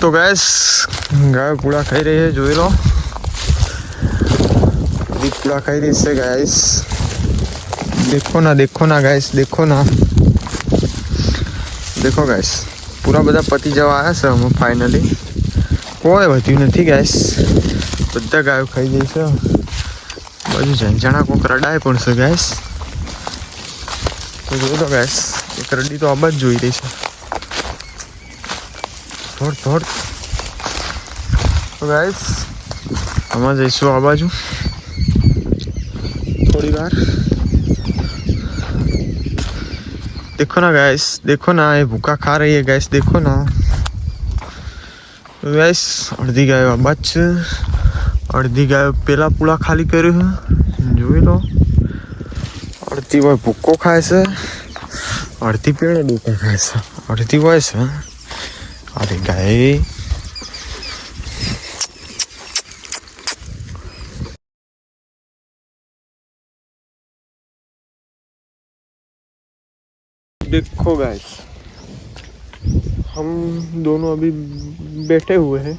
तो गैस गाय पूरा खाई रही है, જોઈ લો अभी पूरा खाई रही है गैस। देखो ना गैस, देखो गैस पूरा बधा पति जवा आया છે हम फाइनली कोई વધ્યું નથી गैस। બધા ગાયો ખાઈ ગઈ છે। બાજુ ઝંઝણા કોક રડાય પણ છે ગैस। તો જોઈ લો ગैस એક રડી તો આબાદ જોઈ રહી છે। થોડ तो गैस हम जैसू आ बाजू थोड़ी बार। देखो ना गैस, देखो ना ये भूखा खा रही है गैस, देखो ना। तो गैस अर्धी गाय आबाद છે, अर्धी गाय पेला पूरा खाली કર્યું है, જોઈ લો। अर्धी वो भूको खाए છે, अर्धी पेड़ा डूका खाए છે, अर्धी वो છે। अरे गाय देखो गाइस हम दोनों अभी बैठे हुए हैं।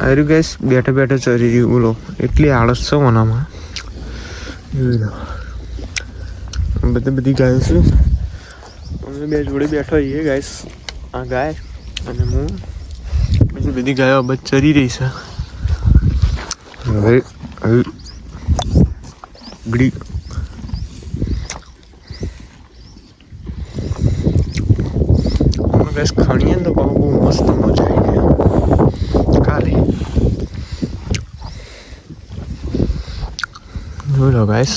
अरे गाइस बैठे बैठे चरी रही बोलो એટલી આળસ છે મનામાં। બધી ગાયો છે, અમે બે જોડે બેઠા છીએ ગાઈસ। આ ગાય અને હું, બીજી બધી ગાયો બધ ચરી રહી છે। હવે ગડી गैस खानी तो बहुत मस्त मजा आई गया काले। बोलो गैस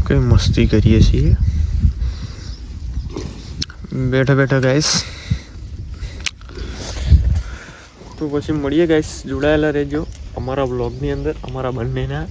कई मस्ती करिए છીએ बैठा बैठा गैस। तो પછી મળીએ ગैस, જોડાયેલા રહેજો અમારા બ્લોગની અંદર, અમારા બંનેના।